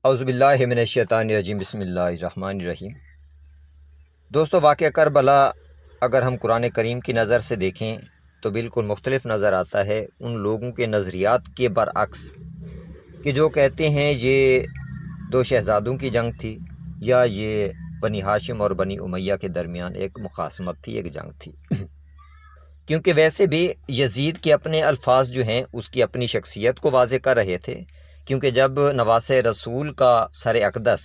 اعوذ باللہ من الشیطان الرجیم، بسم اللہ الرحمن الرحیم۔ دوستو، واقعہ کربلا اگر ہم قرآن کریم کی نظر سے دیکھیں تو بالکل مختلف نظر آتا ہے ان لوگوں کے نظریات کے برعکس کہ جو کہتے ہیں یہ دو شہزادوں کی جنگ تھی، یا یہ بنی ہاشم اور بنی امیہ کے درمیان ایک مخاصمت تھی، ایک جنگ تھی۔ کیونکہ ویسے بھی یزید کے اپنے الفاظ جو ہیں اس کی اپنی شخصیت کو واضح کر رہے تھے، کیونکہ جب نواسہ رسول کا سر اقدس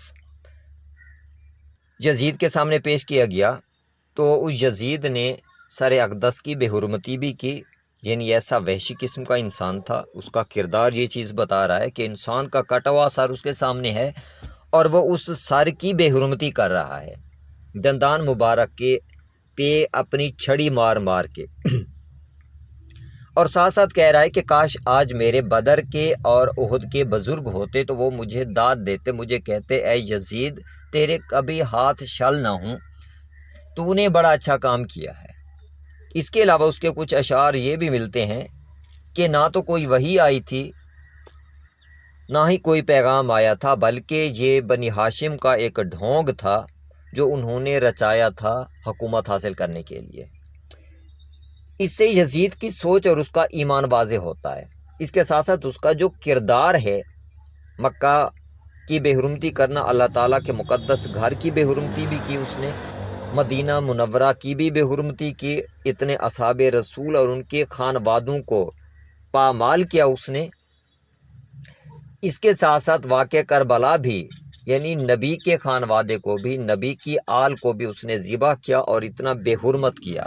یزید کے سامنے پیش کیا گیا تو اس یزید نے سر اقدس کی بے حرمتی بھی کی، یعنی ایسا وحشی قسم کا انسان تھا۔ اس کا کردار یہ چیز بتا رہا ہے کہ انسان کا کٹا ہوا سر اس کے سامنے ہے اور وہ اس سر کی بے حرمتی کر رہا ہے، دندان مبارک کے پہ اپنی چھڑی مار مار کے اور ساتھ ساتھ کہہ رہا ہے کہ کاش آج میرے بدر کے اور احد کے بزرگ ہوتے تو وہ مجھے داد دیتے، مجھے کہتے اے یزید تیرے کبھی ہاتھ شل نہ ہوں، تو نے بڑا اچھا کام کیا ہے۔ اس کے علاوہ اس کے کچھ اشعار یہ بھی ملتے ہیں کہ نہ تو کوئی وحی آئی تھی نہ ہی کوئی پیغام آیا تھا، بلکہ یہ بنی ہاشم کا ایک ڈھونگ تھا جو انہوں نے رچایا تھا حکومت حاصل کرنے کے لیے۔ اس سے یزید کی سوچ اور اس کا ایمان واضح ہوتا ہے۔ اس کے ساتھ ساتھ اس کا جو کردار ہے، مکہ کی بے حرمتی کرنا، اللہ تعالیٰ کے مقدس گھر کی بے حرمتی بھی کی اس نے، مدینہ منورہ کی بھی بے حرمتی کی، اتنے اصحاب رسول اور ان کے خانوادوں کو پامال کیا اس نے۔ اس کے ساتھ ساتھ واقعہ کربلا بھی، یعنی نبی کے خانوادے کو بھی، نبی کی آل کو بھی اس نے ذبح کیا اور اتنا بے حرمت کیا۔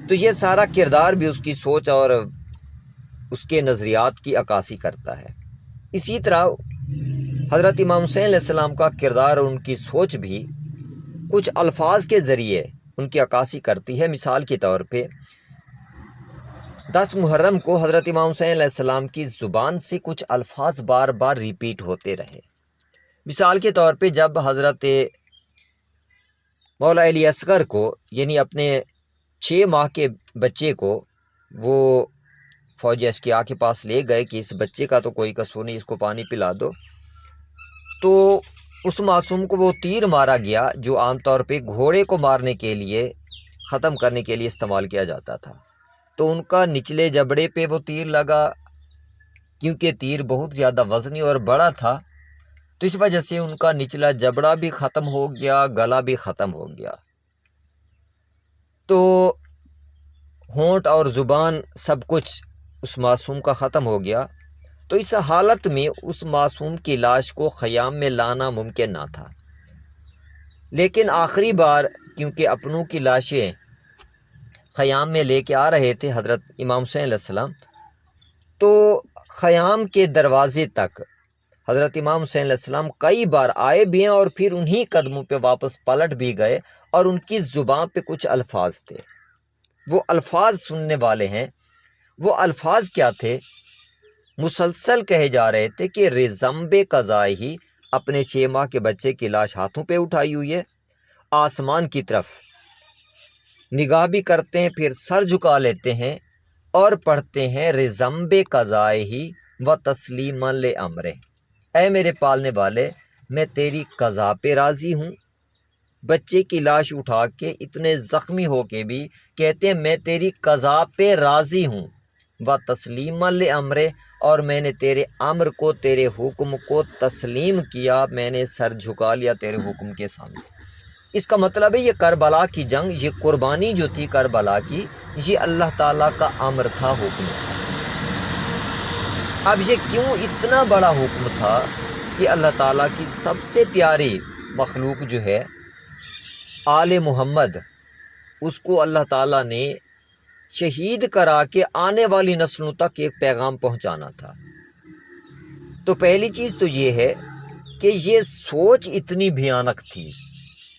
تو یہ سارا کردار بھی اس کی سوچ اور اس کے نظریات کی عکاسی کرتا ہے۔ اسی طرح حضرت امام حسین علیہ السلام کا کردار اور ان کی سوچ بھی کچھ الفاظ کے ذریعے ان کی عکاسی کرتی ہے۔ مثال کے طور پہ 10 محرم کو حضرت امام حسین علیہ السلام کی زبان سے کچھ الفاظ بار بار ریپیٹ ہوتے رہے۔ مثال کے طور پہ جب حضرت مولا علی اصغر کو، یعنی اپنے 6 ماہ کے بچے کو، وہ فوج اشقیاء کے پاس لے گئے کہ اس بچے کا تو کوئی قصور نہیں، اس کو پانی پلا دو، تو اس معصوم کو وہ تیر مارا گیا جو عام طور پہ گھوڑے کو مارنے کے لیے، ختم کرنے کے لیے استعمال کیا جاتا تھا۔ تو ان کا نچلے جبڑے پہ وہ تیر لگا، کیونکہ تیر بہت زیادہ وزنی اور بڑا تھا، تو اس وجہ سے ان کا نچلا جبڑا بھی ختم ہو گیا، گلا بھی ختم ہو گیا، تو ہونٹ اور زبان سب کچھ اس معصوم کا ختم ہو گیا۔ تو اس حالت میں اس معصوم کی لاش کو خیام میں لانا ممکن نہ تھا، لیکن آخری بار کیونکہ اپنوں کی لاشیں خیام میں لے کے آ رہے تھے حضرت امام حسین علیہ السلام، تو خیام کے دروازے تک حضرت امام حسین علیہ السلام کئی بار آئے بھی ہیں اور پھر انہی قدموں پہ واپس پلٹ بھی گئے، اور ان کی زبان پہ کچھ الفاظ تھے، وہ الفاظ سننے والے ہیں۔ وہ الفاظ کیا تھے؟ مسلسل کہے جا رہے تھے کہ رزمب قضائے ہی، اپنے 6 ماہ کے بچے کی لاش ہاتھوں پہ اٹھائی ہوئی ہے، آسمان کی طرف نگاہ بھی کرتے ہیں، پھر سر جھکا لیتے ہیں اور پڑھتے ہیں رزمب قضائے ہی و تسلیما لامرہ، اے میرے پالنے والے میں تیری قضا پہ راضی ہوں۔ بچے کی لاش اٹھا کے اتنے زخمی ہو کے بھی کہتے ہیں میں تیری قضا پہ راضی ہوں، و تسلیما لامرہ، اور میں نے تیرے امر کو، تیرے حکم کو تسلیم کیا، میں نے سر جھکا لیا تیرے حکم کے سامنے۔ اس کا مطلب ہے یہ کربلا کی جنگ، یہ قربانی جو تھی کربلا کی، یہ اللہ تعالیٰ کا امر تھا، حکم تھا۔ اب یہ کیوں اتنا بڑا حکم تھا کہ اللہ تعالیٰ کی سب سے پیاری مخلوق جو ہے آل محمد، اس کو اللہ تعالیٰ نے شہید کرا کے آنے والی نسلوں تک ایک پیغام پہنچانا تھا۔ تو پہلی چیز تو یہ ہے کہ یہ سوچ اتنی بھیانک تھی،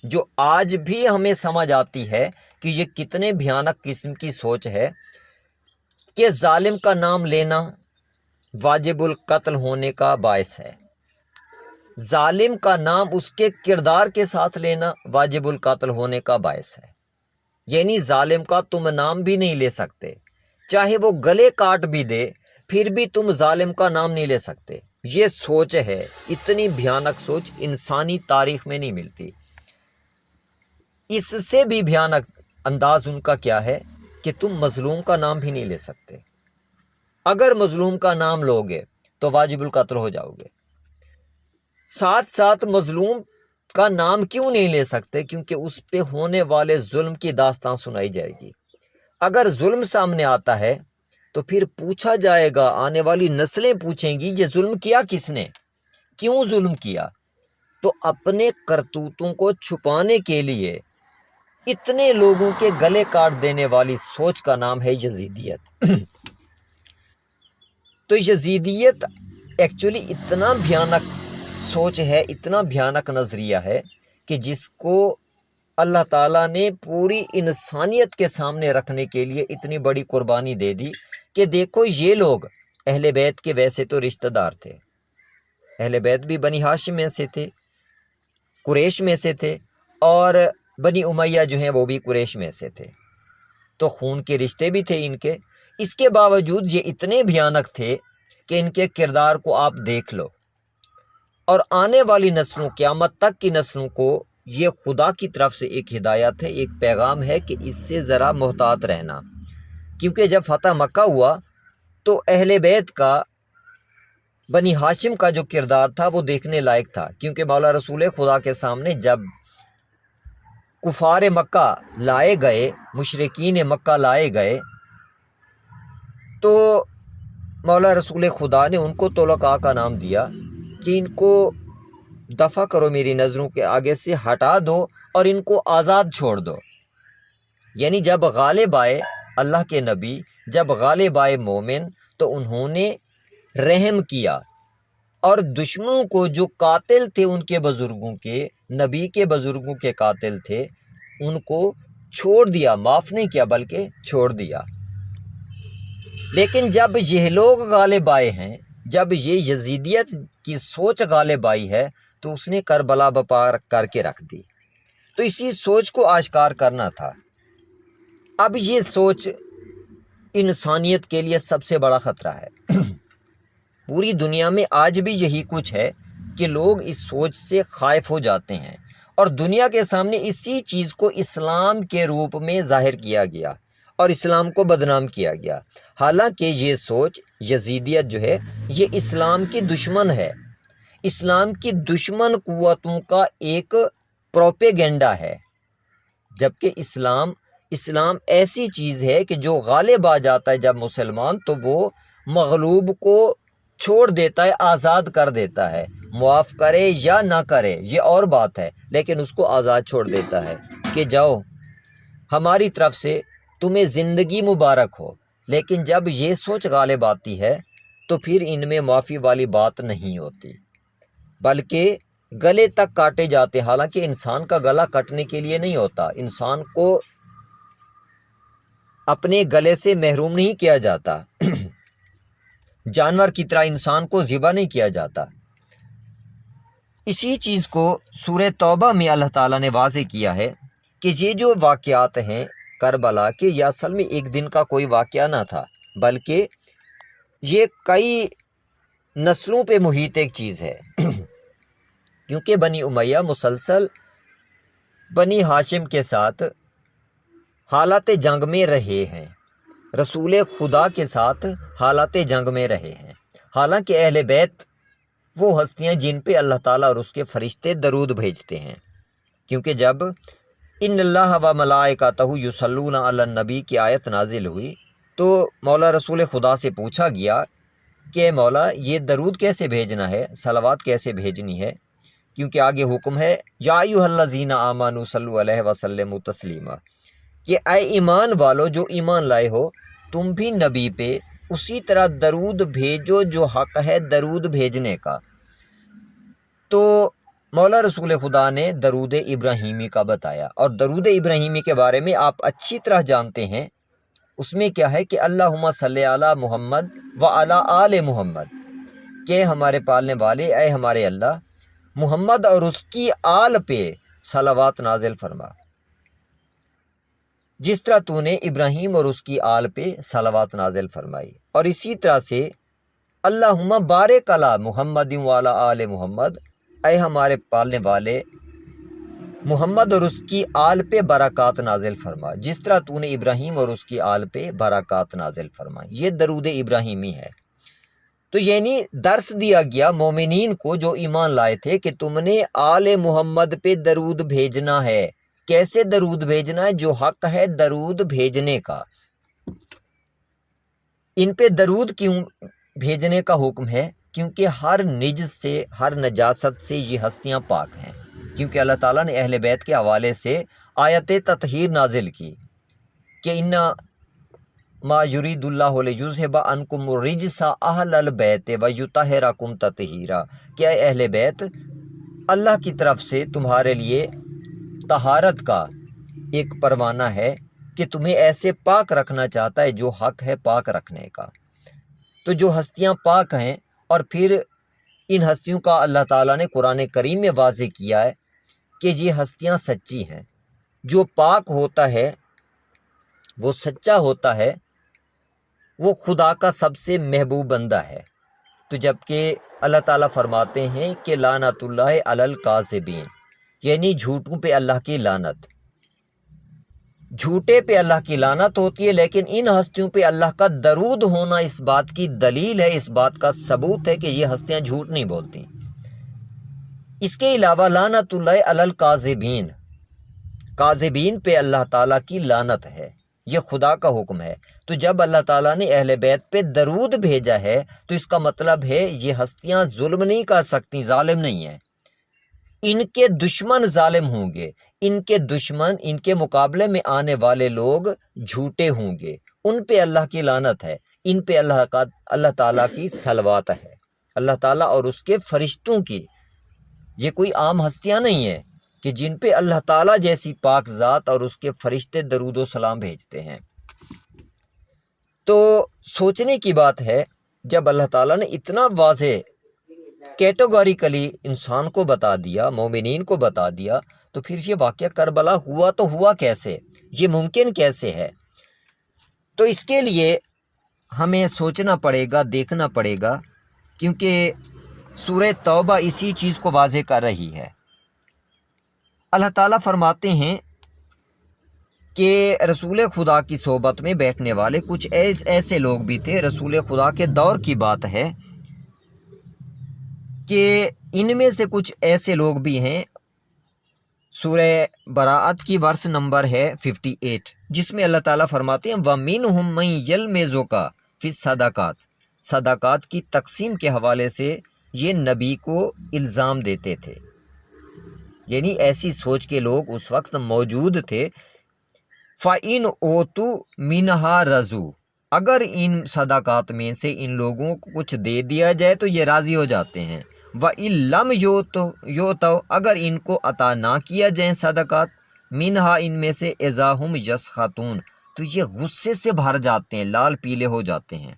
جو آج بھی ہمیں سمجھ آتی ہے کہ یہ کتنے بھیانک قسم کی سوچ ہے کہ ظالم کا نام لینا واجب القتل ہونے کا باعث ہے، ظالم کا نام اس کے کردار کے ساتھ لینا واجب القتل ہونے کا باعث ہے۔ یعنی ظالم کا تم نام بھی نہیں لے سکتے، چاہے وہ گلے کاٹ بھی دے پھر بھی تم ظالم کا نام نہیں لے سکتے۔ یہ سوچ ہے، اتنی بھیانک سوچ انسانی تاریخ میں نہیں ملتی۔ اس سے بھی بھیانک انداز ان کا کیا ہے کہ تم مظلوم کا نام بھی نہیں لے سکتے۔ اگر مظلوم کا نام لوگے تو واجب القتل ہو جاؤ گے۔ ساتھ ساتھ مظلوم کا نام کیوں نہیں لے سکتے؟ کیونکہ اس پہ ہونے والے ظلم کی داستان سنائی جائے گی۔ اگر ظلم سامنے آتا ہے تو پھر پوچھا جائے گا، آنے والی نسلیں پوچھیں گی یہ ظلم کیا کس نے، کیوں ظلم کیا؟ تو اپنے کرتوتوں کو چھپانے کے لیے اتنے لوگوں کے گلے کاٹ دینے والی سوچ کا نام ہے یزیدیت۔ تو یزیدیت ایکچولی اتنا بھیانک سوچ ہے، اتنا بھیانک نظریہ ہے کہ جس کو اللہ تعالیٰ نے پوری انسانیت کے سامنے رکھنے کے لیے اتنی بڑی قربانی دے دی کہ دیکھو یہ لوگ اہل بیت کے ویسے تو رشتہ دار تھے، اہل بیت بھی بنی ہاشم میں سے تھے، قریش میں سے تھے، اور بنی امیہ جو ہیں وہ بھی قریش میں سے تھے، تو خون کے رشتے بھی تھے ان کے۔ اس کے باوجود یہ اتنے بھیانک تھے کہ ان کے کردار کو آپ دیکھ لو، اور آنے والی نسلوں، قیامت تک کی نسلوں کو یہ خدا کی طرف سے ایک ہدایت ہے، ایک پیغام ہے کہ اس سے ذرا محتاط رہنا۔ کیونکہ جب فتح مکہ ہوا تو اہل بیت کا، بنی ہاشم کا جو کردار تھا وہ دیکھنے لائق تھا، کیونکہ مولا رسول خدا کے سامنے جب کفار مکہ لائے گئے، مشرکین مکہ لائے گئے، تو مولا رسول خدا نے ان کو طلقاء کا نام دیا کہ ان کو دفع کرو، میری نظروں کے آگے سے ہٹا دو اور ان کو آزاد چھوڑ دو۔ یعنی جب غالب آئے اللہ کے نبی، جب غالب آئے مومن، تو انہوں نے رحم کیا، اور دشمنوں کو جو قاتل تھے ان کے بزرگوں کے، نبی کے بزرگوں کے قاتل تھے، ان کو چھوڑ دیا، معاف نہیں کیا بلکہ چھوڑ دیا۔ لیکن جب یہ لوگ غالب آئے ہیں، جب یہ یزیدیت کی سوچ غالب آئی ہے، تو اس نے کربلا بپا کر کے رکھ دی۔ تو اسی سوچ کو آشکار کرنا تھا۔ اب یہ سوچ انسانیت کے لیے سب سے بڑا خطرہ ہے۔ پوری دنیا میں آج بھی یہی کچھ ہے کہ لوگ اس سوچ سے خائف ہو جاتے ہیں، اور دنیا کے سامنے اسی چیز کو اسلام کے روپ میں ظاہر کیا گیا اور اسلام کو بدنام کیا گیا۔ حالانکہ یہ سوچ یزیدیت جو ہے یہ اسلام کی دشمن ہے، اسلام کی دشمن قوتوں کا ایک پروپیگنڈا ہے، جبکہ اسلام ایسی چیز ہے کہ جو غالب آ جاتا ہے جب مسلمان، تو وہ مغلوب کو چھوڑ دیتا ہے، آزاد کر دیتا ہے، معاف کرے یا نہ کرے یہ اور بات ہے، لیکن اس کو آزاد چھوڑ دیتا ہے کہ جاؤ ہماری طرف سے تمہیں زندگی مبارک ہو۔ لیکن جب یہ سوچ غالب آتی ہے تو پھر ان میں معافی والی بات نہیں ہوتی، بلکہ گلے تک کاٹے جاتے۔ حالانکہ انسان کا گلا کٹنے کے لیے نہیں ہوتا، انسان کو اپنے گلے سے محروم نہیں کیا جاتا، جانور کی طرح انسان کو ذبح نہیں کیا جاتا۔ اسی چیز کو سورہ توبہ میں اللہ تعالیٰ نے واضح کیا ہے کہ یہ جو واقعات ہیں کربلا کے، یہ اصل میں ایک دن کا کوئی واقعہ نہ تھا، بلکہ یہ کئی نسلوں پہ محیط ایک چیز ہے۔ کیونکہ بنی امیہ مسلسل بنی ہاشم کے ساتھ حالات جنگ میں رہے ہیں، رسول خدا کے ساتھ حالات جنگ میں رہے ہیں۔ حالانکہ اہل بیت وہ ہستیاں جن پہ اللہ تعالیٰ اور اس کے فرشتے درود بھیجتے ہیں، کیونکہ جب ان اللہ و ملائکتہ یصلون علی النبی کی آیت نازل ہوئی تو مولا رسول خدا سے پوچھا گیا کہ مولا یہ درود کیسے بھیجنا ہے، صلوات کیسے بھیجنی ہے؟ کیونکہ آگے حکم ہے یا ایھا الذین آمنوا صلوا علیہ وسلموا تسلیما، کہ اے ایمان والو جو ایمان لائے ہو تم بھی نبی پہ اسی طرح درود بھیجو جو حق ہے درود بھیجنے کا۔ تو مولا رسول خدا نے درود ابراہیمی کا بتایا، اور درود ابراہیمی کے بارے میں آپ اچھی طرح جانتے ہیں، اس میں کیا ہے کہ اللہم صلی علی محمد وعلی آل محمد، کہ ہمارے پالنے والے اے ہمارے اللہ محمد اور اس کی آل پہ صلوات نازل فرما، جس طرح تو نے ابراہیم اور اس کی آل پہ صلوات نازل فرمائی۔ اور اسی طرح سے اللہم بارک علی محمد وعلی آل محمد، اے ہمارے پالنے والے محمد اور اس کی آل پہ برکات نازل فرما، جس طرح تو نے ابراہیم اور اس کی آل پہ برکات نازل فرما۔ یہ درود ابراہیمی ہے۔ تو یعنی درس دیا گیا مومنین کو جو ایمان لائے تھے کہ تم نے آل محمد پہ درود بھیجنا ہے۔ کیسے درود بھیجنا ہے؟ جو حق ہے درود بھیجنے کا۔ ان پہ درود کیوں بھیجنے کا حکم ہے؟ کیونکہ ہر نجس سے، ہر نجاست سے یہ ہستیاں پاک ہیں، کیونکہ اللہ تعالیٰ نے اہل بیت کے حوالے سے آیت تطہیر نازل کی کہ اِنَّ ما یرید اللہ لیذھب عنکم الرجس اہل البیت ویطہرکم تطہیرا، کہ اے اہل بیت، اللہ کی طرف سے تمہارے لیے طہارت کا ایک پروانہ ہے کہ تمہیں ایسے پاک رکھنا چاہتا ہے جو حق ہے پاک رکھنے کا۔ تو جو ہستیاں پاک ہیں، اور پھر ان ہستیوں کا اللہ تعالیٰ نے قرآن کریم میں واضح کیا ہے کہ یہ ہستیاں سچی ہیں۔ جو پاک ہوتا ہے، وہ سچا ہوتا ہے، وہ خدا کا سب سے محبوب بندہ ہے۔ تو جبکہ اللہ تعالیٰ فرماتے ہیں کہ لعنت اللہ علی الکاذبین، یعنی جھوٹوں پہ اللہ کی لعنت، جھوٹے پہ اللہ کی لعنت ہوتی ہے، لیکن ان ہستیوں پہ اللہ کا درود ہونا اس بات کی دلیل ہے، اس بات کا ثبوت ہے کہ یہ ہستیاں جھوٹ نہیں بولتی۔ اس کے علاوہ لعنت اللہ علی الکاذبین، کاذبین پہ اللہ تعالیٰ کی لعنت ہے، یہ خدا کا حکم ہے۔ تو جب اللہ تعالیٰ نے اہل بیت پہ درود بھیجا ہے تو اس کا مطلب ہے یہ ہستیاں ظلم نہیں کر سکتی، ظالم نہیں ہیں۔ ان کے دشمن ظالم ہوں گے، ان کے دشمن، ان کے مقابلے میں آنے والے لوگ جھوٹے ہوں گے، ان پہ اللہ کی لعنت ہے، ان پہ اللہ تعالیٰ کی صلوات ہے، اللہ تعالیٰ اور اس کے فرشتوں کی۔ یہ کوئی عام ہستیاں نہیں ہیں کہ جن پہ اللہ تعالیٰ جیسی پاک ذات اور اس کے فرشتے درود و سلام بھیجتے ہیں۔ تو سوچنے کی بات ہے، جب اللہ تعالیٰ نے اتنا واضح کیٹیگوریکلی انسان کو بتا دیا، مومنین کو بتا دیا، تو پھر یہ واقعہ کربلا ہوا تو ہوا کیسے؟ یہ ممکن کیسے ہے؟ تو اس کے لیے ہمیں سوچنا پڑے گا، دیکھنا پڑے گا، کیونکہ سورہ توبہ اسی چیز کو واضح کر رہی ہے۔ اللہ تعالیٰ فرماتے ہیں کہ رسول خدا کی صحبت میں بیٹھنے والے کچھ ایسے لوگ بھی تھے، رسول خدا کے دور کی بات ہے، کہ ان میں سے کچھ ایسے لوگ بھی ہیں، سورہ براءت کی ورس نمبر ہے 58، جس میں اللہ تعالیٰ فرماتے ہیں وَمِنْهُمْ مَنْ يَلْمِزُكَ فِي الصَّدَقَاتِ، صدقات کی تقسیم کے حوالے سے یہ نبی کو الزام دیتے تھے، یعنی ایسی سوچ کے لوگ اس وقت موجود تھے۔ فَإِنْ أُوتُوا مِنْهَا رَضُوا، اگر ان صدقات میں سے ان لوگوں کو کچھ دے دیا جائے تو یہ راضی ہو جاتے ہیں۔ وَإِن لَمْ يُؤْتَوْا، اگر ان کو عطا نہ کیا جائیں صدقات، مِنْهَا ان میں سے اِذَا هُمْ يَسْخَطُونَ، تو یہ غصے سے بھر جاتے ہیں، لال پیلے ہو جاتے ہیں۔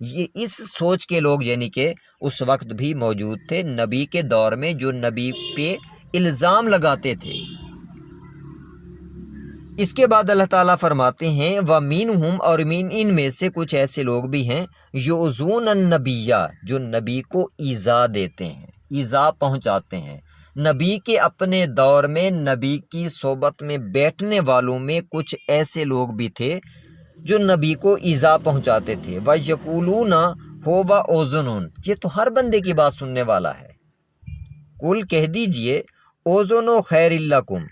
یہ اس سوچ کے لوگ یعنی کہ اس وقت بھی موجود تھے نبی کے دور میں، جو نبی پہ الزام لگاتے تھے۔ اس کے بعد اللہ تعالیٰ فرماتے ہیں وَمِنْهُمْ، اور ان میں سے کچھ ایسے لوگ بھی ہیں یؤذون النبی، جو نبی کو ایذا دیتے ہیں، ایذا پہنچاتے ہیں۔ نبی کے اپنے دور میں نبی کی صحبت میں بیٹھنے والوں میں کچھ ایسے لوگ بھی تھے جو نبی کو ایذا پہنچاتے تھے۔ وَيَقُولُونَ هُوَ أُذُنٌ، یہ تو ہر بندے کی بات سننے والا ہے۔ قُلْ کہہ دیجئے أُذُنُ خَيْرٍ لَكُمْ،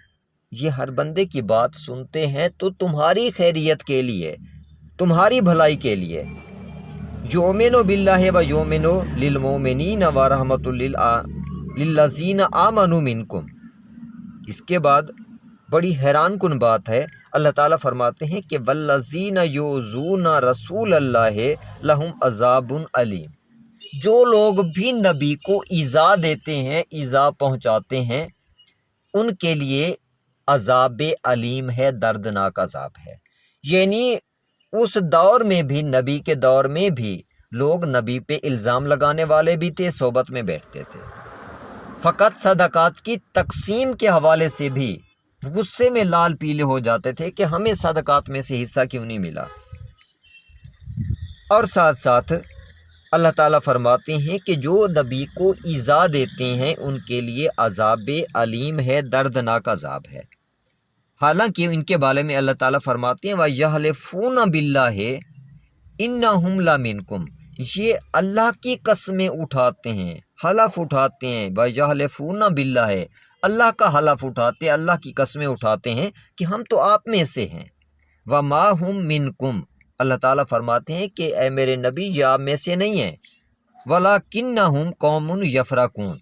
یہ ہر بندے کی بات سنتے ہیں تو تمہاری خیریت کے لیے، تمہاری بھلائی کے لیے۔ یؤمن باللہ و یؤمن للمؤمنین ورحمۃ للذین آمنوا منکم۔ اس کے بعد بڑی حیران کن بات ہے، اللہ تعالیٰ فرماتے ہیں کہ والذین یؤذون رسول اللہ لہم عذاب علیم، جو لوگ بھی نبی کو ایذا دیتے ہیں، ایذا پہنچاتے ہیں، ان کے لیے عذاب علیم ہے، دردناک عذاب ہے۔ یعنی اس دور میں بھی، نبی کے دور میں بھی لوگ نبی پہ الزام لگانے والے بھی تھے، صحبت میں بیٹھتے تھے۔ فقط صدقات کی تقسیم کے حوالے سے بھی غصے میں لال پیلے ہو جاتے تھے کہ ہمیں صدقات میں سے حصہ کیوں نہیں ملا۔ اور ساتھ ساتھ اللہ تعالیٰ فرماتے ہیں کہ جو نبی کو ایذا دیتے ہیں ان کے لیے عذاب علیم ہے، دردناک عذاب ہے۔ حالانکہ ان کے بارے میں اللہ تعالیٰ فرماتے ہیں وَيَحْلِفُونَ بِاللَّهِ إِنَّهُمْ لَمِنْكُمْ، یہ اللہ کی قسمیں اٹھاتے ہیں، حلف اٹھاتے ہیں، وَيَحْلِفُونَ بِاللَّهِ، اللہ کا حلف اٹھاتے ہیں، اللہ کی قسمیں اٹھاتے ہیں کہ ہم تو آپ میں سے ہیں۔ وَمَا هُمْ مِنْكُمْ، اللہ تعالیٰ فرماتے ہیں کہ اے میرے نبی یہ آپ میں سے نہیں ہیں، وَلَكِنَّهُمْ قَوْمٌ يَفْرَقُونَ،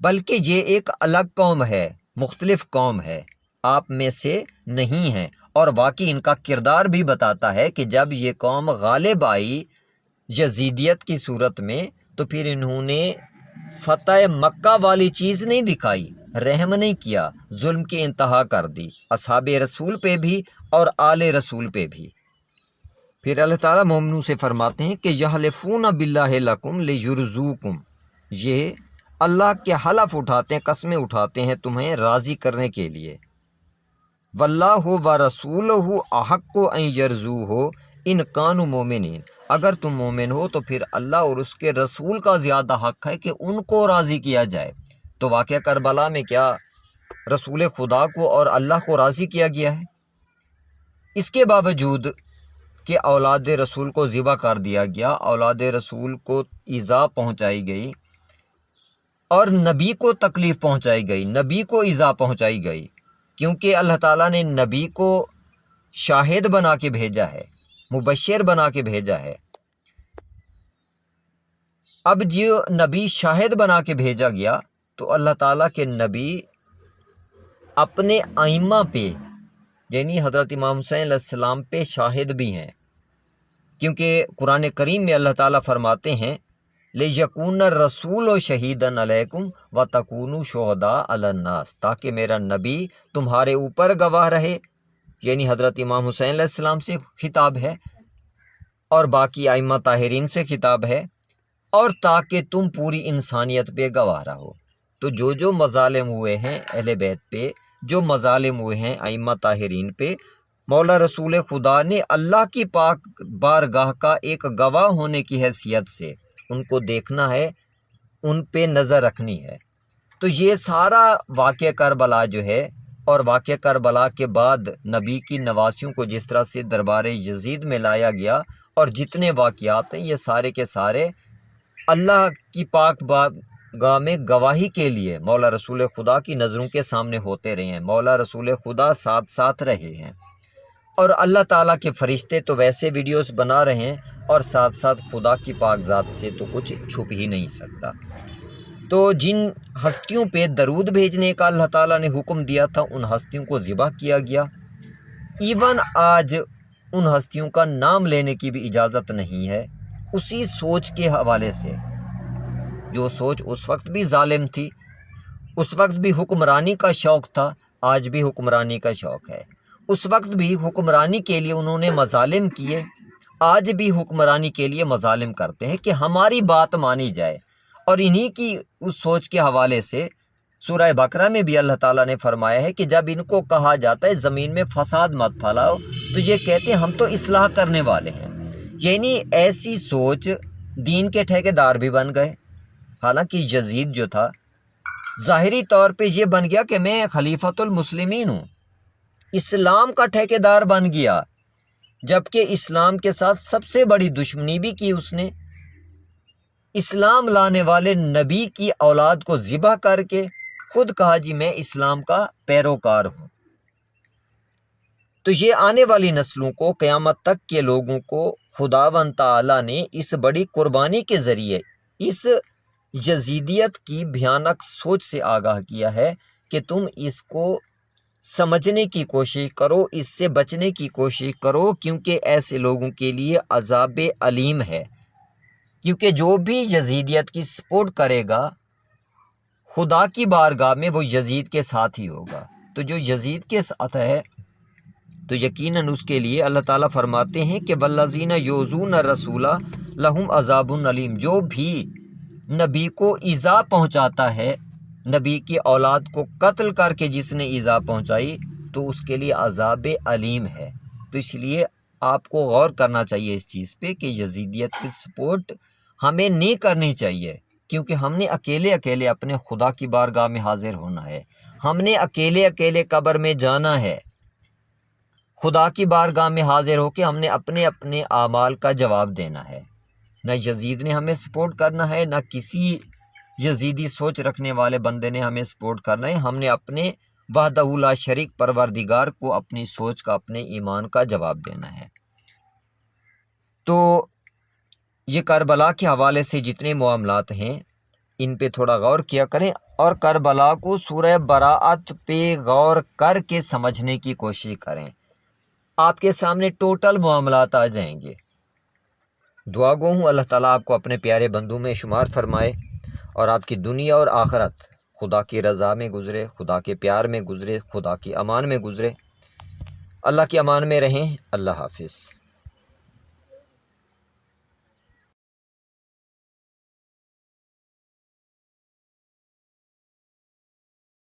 بلکہ یہ ایک الگ قوم ہے، مختلف قوم ہے، آپ میں سے نہیں ہیں۔ اور واقعی ان کا کردار بھی بتاتا ہے کہ جب یہ قوم غالب آئی یزیدیت کی صورت میں تو پھر انہوں نے فتح مکہ والی چیز نہیں دکھائی، رحم نہیں کیا، ظلم کی انتہا کر دی اصحاب رسول پہ بھی اور آل رسول پہ بھی۔ پھر اللہ تعالیٰ مومنوں سے فرماتے ہیں کہ یحلفون باللہ لکم لیرزوکم، یہ اللہ کے حلف اٹھاتے ہیں، قسمیں اٹھاتے ہیں تمہیں راضی کرنے کے لیے۔ واللہ ورسولہ احق ان یرزوہ ان کانوا مومنین، اگر تم مومن ہو تو پھر اللہ اور اس کے رسول کا زیادہ حق ہے کہ ان کو راضی کیا جائے۔ تو واقعہ کربلا میں کیا رسول خدا کو اور اللہ کو راضی کیا گیا ہے؟ اس کے باوجود کہ اولاد رسول کو ذبح کر دیا گیا، اولاد رسول کو ایذا پہنچائی گئی اور نبی کو تکلیف پہنچائی گئی، نبی کو ایذا پہنچائی گئی، کیونکہ اللہ تعالیٰ نے نبی کو شاہد بنا کے بھیجا ہے، مبشر بنا کے بھیجا ہے۔ اب جو نبی شاہد بنا کے بھیجا گیا تو اللہ تعالیٰ کے نبی اپنے ائمہ پہ یعنی حضرت امام حسین علیہ السلام پہ شاہد بھی ہیں، کیونکہ قرآن کریم میں اللہ تعالیٰ فرماتے ہیں لِيَكُونَ الرَّسُولُ شَهِيدًا عَلَيْكُمْ وَتَكُونُوا شُهَدَاءَ عَلَى النَّاسِ، تاکہ میرا نبی تمہارے اوپر گواہ رہے، یعنی حضرت امام حسین علیہ السلام سے خطاب ہے اور باقی ائمہ طاہرین سے خطاب ہے، اور تاکہ تم پوری انسانیت پہ گواہ رہو۔ تو جو مظالم ہوئے ہیں اہل بیت پہ، جو مظالم ہوئے ہیں ائمہ طاہرین پہ، مولا رسول خدا نے اللہ کی پاک بارگاہ کا ایک گواہ ہونے کی حیثیت سے ان کو دیکھنا ہے، ان پہ نظر رکھنی ہے۔ تو یہ سارا واقعہ کربلا جو ہے اور واقعہ کربلا کے بعد نبی کی نواسیوں کو جس طرح سے دربار یزید میں لایا گیا اور جتنے واقعات ہیں یہ سارے کے سارے اللہ کی پاک بارگاہ میں گواہی کے لیے مولا رسول خدا کی نظروں کے سامنے ہوتے رہے ہیں، مولا رسول خدا ساتھ ساتھ رہے ہیں، اور اللہ تعالیٰ کے فرشتے تو ویسے ویڈیوز بنا رہے ہیں اور ساتھ ساتھ خدا کی پاک ذات سے تو کچھ چھپ ہی نہیں سکتا۔ تو جن ہستیوں پہ درود بھیجنے کا اللہ تعالیٰ نے حکم دیا تھا ان ہستیوں کو ذبح کیا گیا، ایون آج ان ہستیوں کا نام لینے کی بھی اجازت نہیں ہے، اسی سوچ کے حوالے سے، جو سوچ اس وقت بھی ظالم تھی، اس وقت بھی حکمرانی کا شوق تھا، آج بھی حکمرانی کا شوق ہے۔ اس وقت بھی حکمرانی کے لیے انہوں نے مظالم کیے، آج بھی حکمرانی کے لیے مظالم کرتے ہیں کہ ہماری بات مانی جائے، اور انہی کی اس سوچ کے حوالے سے سورہ بقرہ میں بھی اللہ تعالیٰ نے فرمایا ہے کہ جب ان کو کہا جاتا ہے زمین میں فساد مت پھیلاؤ تو یہ کہتے ہیں ہم تو اصلاح کرنے والے ہیں، یعنی ایسی سوچ دین کے ٹھیکیدار بھی بن گئے۔ حالانکہ یزید جو تھا ظاہری طور پہ یہ بن گیا کہ میں خلیفۃ المسلمین ہوں، اسلام کا ٹھیکیدار بن گیا، جبکہ اسلام کے ساتھ سب سے بڑی دشمنی بھی کی اس نے، اسلام لانے والے نبی کی اولاد کو ذبح کر کے خود کہا جی میں اسلام کا پیروکار ہوں۔ تو یہ آنے والی نسلوں کو، قیامت تک کے لوگوں کو خداوند تعالیٰ نے اس بڑی قربانی کے ذریعے اس یزیدیت کی بھیانک سوچ سے آگاہ کیا ہے کہ تم اس کو سمجھنے کی کوشش کرو، اس سے بچنے کی کوشش کرو، کیونکہ ایسے لوگوں کے لیے عذاب علیم ہے، کیونکہ جو بھی یزیدیت کی سپورٹ کرے گا خدا کی بارگاہ میں وہ یزید کے ساتھ ہی ہوگا۔ تو جو یزید کے ساتھ ہے تو یقیناً اس کے لیے اللہ تعالیٰ فرماتے ہیں کہ والذین یؤذون الرسول لہم عذاب علیم، جو بھی نبی کو ایذا پہنچاتا ہے، نبی کی اولاد کو قتل کر کے جس نے ایذا پہنچائی تو اس کے لیے عذاب علیم ہے۔ تو اس لیے آپ کو غور کرنا چاہیے اس چیز پہ کہ یزیدیت کی سپورٹ ہمیں نہیں کرنی چاہیے، کیونکہ ہم نے اکیلے اکیلے اپنے خدا کی بارگاہ میں حاضر ہونا ہے، ہم نے اکیلے اکیلے قبر میں جانا ہے، خدا کی بارگاہ میں حاضر ہو کے ہم نے اپنے اپنے اعمال کا جواب دینا ہے۔ نہ یزید نے ہمیں سپورٹ کرنا ہے، نہ کسی یزیدی سوچ رکھنے والے بندے نے ہمیں سپورٹ کرنا ہے، ہم نے اپنے وحدہ لا شریک پروردگار کو اپنی سوچ کا، اپنے ایمان کا جواب دینا ہے۔ تو یہ کربلا کے حوالے سے جتنے معاملات ہیں ان پہ تھوڑا غور کیا کریں، اور کربلا کو سورہ براءت پہ غور کر کے سمجھنے کی کوشش کریں، آپ کے سامنے ٹوٹل معاملات آ جائیں گے۔ دعا گو ہوں اللہ تعالیٰ آپ کو اپنے پیارے بندوں میں شمار فرمائے، اور آپ کی دنیا اور آخرت خدا کی رضا میں گزرے، خدا کے پیار میں گزرے، خدا کی امان میں گزرے۔ اللہ کی امان میں رہیں۔ اللہ حافظ۔